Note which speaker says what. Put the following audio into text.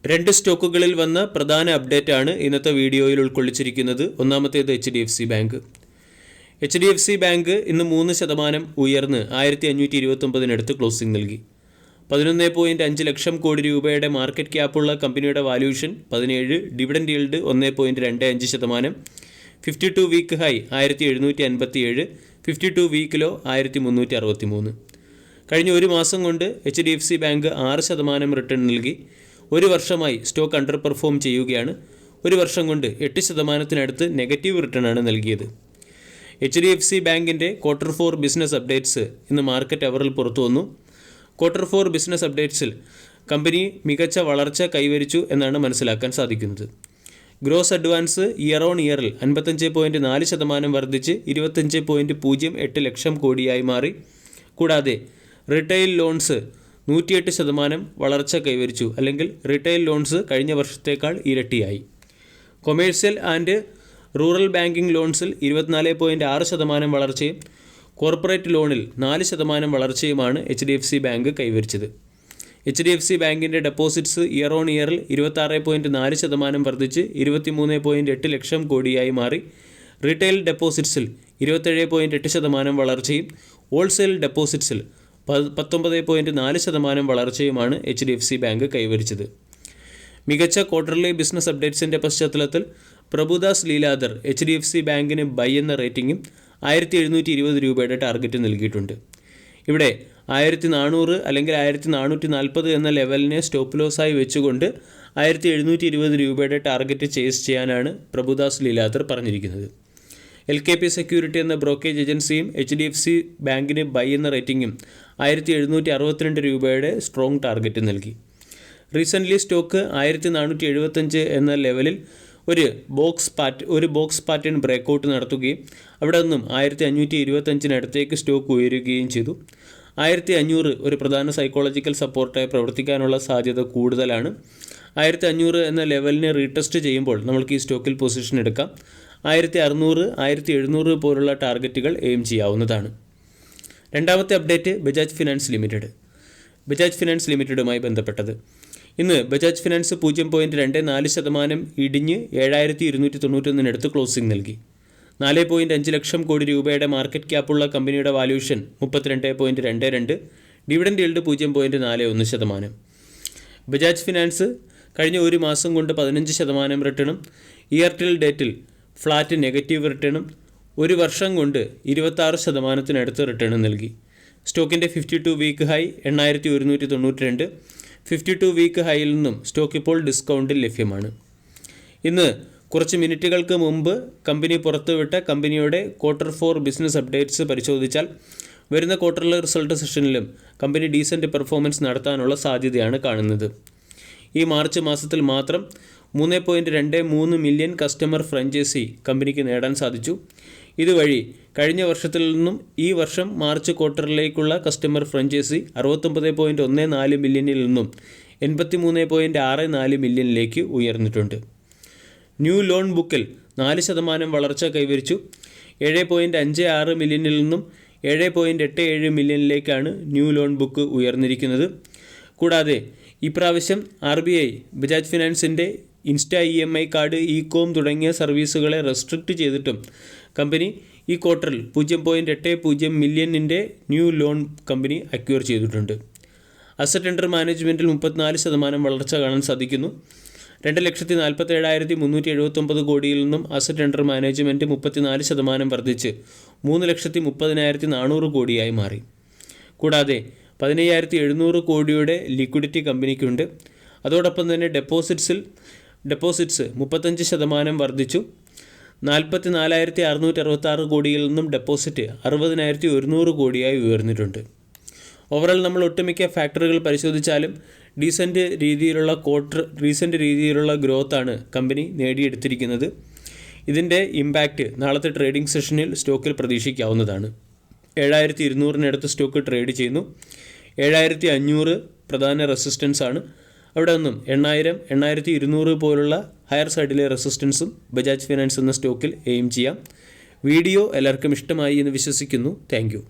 Speaker 1: രണ്ട് സ്റ്റോക്കുകളിൽ വന്ന പ്രധാന അപ്ഡേറ്റ് ആണ് ഇന്നത്തെ വീഡിയോയിൽ ഉൾക്കൊള്ളിച്ചിരിക്കുന്നത്. ഒന്നാമത്തേത് HDFC ബാങ്ക്. HDFC ബാങ്ക് ഇന്ന് 3% ഉയർന്ന് 1529 ക്ലോസിംഗ് നൽകി. 11.5 ലക്ഷം കോടി രൂപയുടെ മാർക്കറ്റ് ക്യാപ്പുള്ള കമ്പനിയുടെ valuation 17, dividend yield 1.25%, 52 week high 1757, 52 week low 1363. കഴിഞ്ഞ ഒരു മാസം കൊണ്ട് HDFC ബാങ്ക് 6% റിട്ടേൺ നൽകി. ഒരു വർഷമായി സ്റ്റോക്ക് അണ്ടർ പെർഫോം ചെയ്യുകയാണ്. ഒരു വർഷം കൊണ്ട് 8%-നടുത്ത് നെഗറ്റീവ് റിട്ടേണാണ് നൽകിയത്. HDFC ബാങ്കിൻ്റെ Q4 ബിസിനസ് അപ്ഡേറ്റ്സ് ഇന്ന് മാർക്കറ്റ് അവറിൽ പുറത്തു വന്നു. Q4 ബിസിനസ് അപ്ഡേറ്റ്സിൽ കമ്പനി മികച്ച വളർച്ച കൈവരിച്ചു എന്നാണ് മനസ്സിലാക്കാൻ സാധിക്കുന്നത്. ഗ്രോസ് അഡ്വാൻസ് ഇയർ ഓൺ ഇയറിൽ 55.4% വർദ്ധിച്ച് 25.08 ലക്ഷം കോടിയായി മാറി. കൂടാതെ റിട്ടെയിൽ ലോൺസ് 108% വളർച്ച കൈവരിച്ചു, അല്ലെങ്കിൽ റിട്ടെയിൽ ലോൺസ് കഴിഞ്ഞ വർഷത്തേക്കാൾ ഇരട്ടിയായി. കൊമേഴ്സ്യൽ ആൻഡ് റൂറൽ ബാങ്കിംഗ് ലോൺസിൽ 24.6% വളർച്ചയും കോർപ്പറേറ്റ് ലോണിൽ 4% വളർച്ചയുമാണ് HDFC ബാങ്ക് കൈവരിച്ചത്. HDFC ബാങ്കിൻ്റെ ഡെപ്പോസിറ്റ്സ് ഇയർ ഓൺ ഇയറിൽ 26.4% വർദ്ധിച്ച് 23.8 ലക്ഷം കോടിയായി മാറി. റീറ്റെയിൽ ഡെപ്പോസിറ്റ്സിൽ 27.8% വളർച്ചയും ഹോൾസെയിൽ ഡെപ്പോസിറ്റ്സിൽ 19.4% വളർച്ചയുമാണ് HDFC ബാങ്ക് കൈവരിച്ചത്. മികച്ച ക്വാർട്ടർലി ബിസിനസ് അപ്ഡേറ്റ്സിൻ്റെ പശ്ചാത്തലത്തിൽ പ്രഭുദാസ് ലീലാധർ HDFC ബാങ്കിന് ബൈ എന്ന റേറ്റിംഗും 1720 രൂപയുടെ ടാർഗറ്റ് നൽകിയിട്ടുണ്ട്. ഇവിടെ 1400 അല്ലെങ്കിൽ 1440 എന്ന ലെവലിനെ സ്റ്റോപ്പ് ലോസായി വെച്ചുകൊണ്ട് 1720 രൂപയുടെ ടാർഗറ്റ് ചേസ് ചെയ്യാനാണ് പ്രഭുദാസ് ലീലാധർ പറഞ്ഞിരിക്കുന്നത്. LKP സെക്യൂരിറ്റി എന്ന ബ്രോക്കേജ് ഏജൻസിയും HDFC ബാങ്കിന് ബൈ എന്ന റേറ്റിംഗും 1762 രൂപയുടെ സ്ട്രോങ് ടാർഗറ്റ് നൽകി. റീസെൻ്റ്ലി സ്റ്റോക്ക് 1475 എന്ന ലെവലിൽ ഒരു ബോക്സ് പാറ്റേൺ ബ്രേക്കൗട്ട് നടത്തുകയും അവിടെ നിന്നും 1525 സ്റ്റോക്ക് ഉയരുകയും ചെയ്തു. 1500 ഒരു പ്രധാന സൈക്കോളജിക്കൽ സപ്പോർട്ടായി പ്രവർത്തിക്കാനുള്ള സാധ്യത കൂടുതലാണ്. 1500 എന്ന ലെവലിനെ റീടെസ്റ്റ് ചെയ്യുമ്പോൾ നമുക്ക് ഈ സ്റ്റോക്കിൽ പൊസിഷൻ എടുക്കാം. 1600, 1700 പോലുള്ള ടാർഗറ്റുകൾ എയിം ചെയ്യാവുന്നതാണ്. രണ്ടാമത്തെ update Bajaj finance limited. Bajaj finance ലിമിറ്റഡുമായി ബന്ധപ്പെട്ടത്. ഇന്ന് ബജാജ് ഫിനാൻസ് 0.24% ഇടിഞ്ഞ് 7291 ക്ലോസിംഗ് നൽകി. 4.5 ലക്ഷം കോടി രൂപയുടെ മാർക്കറ്റ് ക്യാപ്പുള്ള കമ്പനിയുടെ valuation 32.22, dividend yield 0.41%. Bajaj finance കഴിഞ്ഞ ഒരു മാസം കൊണ്ട് 15% റിട്ടേണും ഇയർ ടിൽ ഡേറ്റിൽ ഫ്ലാറ്റ് നെഗറ്റീവ് റിട്ടേണും ഒരു വർഷം കൊണ്ട് 26%-നടുത്ത് റിട്ടേൺ നൽകി. സ്റ്റോക്കിൻ്റെ 52 വീക്ക് ഹൈ 8192, 52 വീക്ക് ഹൈയിൽ നിന്നും സ്റ്റോക്ക് ഇപ്പോൾ ഡിസ്കൗണ്ടിൽ ലഭ്യമാണ്. ഇന്ന് കുറച്ച് മിനിറ്റുകൾക്ക് മുമ്പ് കമ്പനി പുറത്തുവിട്ട കമ്പനിയുടെ Q4 ബിസിനസ് അപ്ഡേറ്റ്സ് പരിശോധിച്ചാൽ വരുന്ന ക്വാർട്ടർലി റിസൾട്ട് സെഷനിലും കമ്പനി ഡീസൻറ്റ് പെർഫോമൻസ് നടത്താനുള്ള സാധ്യതയാണ് കാണുന്നത്. ഈ മാർച്ച് മാസത്തിൽ മാത്രം 3.23 മില്യൺ കസ്റ്റമർ ഫ്രാഞ്ചൈസി കമ്പനിക്ക് നേടാൻ സാധിച്ചു. ഇതുവഴി കഴിഞ്ഞ വർഷത്തിൽ നിന്നും ഈ വർഷം മാർച്ച് ക്വാർട്ടറിലേക്കുള്ള കസ്റ്റമർ ഫ്രാഞ്ചൈസി 69.14 മില്യണിൽ നിന്നും 83.64 മില്യണിലേക്ക് ഉയർന്നിട്ടുണ്ട്. ന്യൂ ലോൺ ബുക്കിൽ 4% വളർച്ച കൈവരിച്ചു. 7.56 മില്യണിൽ നിന്നും 7.87 മില്യണിലേക്കാണ് ന്യൂ ലോൺ ബുക്ക് ഉയർന്നിരിക്കുന്നത്. കൂടാതെ ഇപ്രാവശ്യം RBI ബജാജ് ഫിനാൻസിൻ്റെ ഇൻസ്റ്റാ EMI കാർഡ്, ഇ-കോം തുടങ്ങിയ സർവീസുകളെ റെസ്ട്രിക്റ്റ് ചെയ്തിട്ടും കമ്പനി ഈ ക്വാർട്ടറിൽ 0.80 മില്യണിൻ്റെ ന്യൂ ലോൺ കമ്പനി അക്വയർ ചെയ്തിട്ടുണ്ട്. അസറ്റ് അണ്ടർ മാനേജ്മെൻറ്റിൽ 34% വളർച്ച കാണാൻ സാധിക്കുന്നു. 2,47,379 കോടിയിൽ നിന്നും അസറ്റ് അണ്ടർ മാനേജ്മെൻറ്റ് 34% വർദ്ധിച്ച് 3,30,400 കോടിയായി മാറി. കൂടാതെ 15,700 കോടിയുടെ ലിക്വിഡിറ്റി കമ്പനിക്കുണ്ട്. അതോടൊപ്പം തന്നെ ഡെപ്പോസിറ്റ്സ് 35% വർദ്ധിച്ചു. 44,666 കോടിയിൽ നിന്നും ഡെപ്പോസിറ്റ് 60,100 കോടിയായി ഉയർന്നിട്ടുണ്ട്. ഓവറോൾ നമ്മൾ ഒട്ടുമിക്ക ഫാക്ടറുകൾ പരിശോധിച്ചാലും റീസെൻ്റ് രീതിയിലുള്ള ഗ്രോത്താണ് കമ്പനി നേടിയെടുത്തിരിക്കുന്നത്. ഇതിൻ്റെ ഇമ്പാക്റ്റ് നാളത്തെ ട്രേഡിംഗ് സെഷനിൽ സ്റ്റോക്കിൽ പ്രതീക്ഷിക്കാവുന്നതാണ്. 7,200-നടുത്ത് സ്റ്റോക്ക് ട്രേഡ് ചെയ്യുന്നു. 7,500 പ്രധാന റെസിസ്റ്റൻസ് ആണ്. അവിടെ നിന്നും 8,000, 8,200 പോലുള്ള ഹയർ സൈഡിലെ റെസിസ്റ്റൻസും ബജാജ് ഫിനാൻസ് എന്ന സ്റ്റോക്കിൽ എയിം ചെയ്യാം. വീഡിയോ എല്ലാവർക്കും ഇഷ്ടമായി എന്ന് വിശ്വസിക്കുന്നു. Thank you.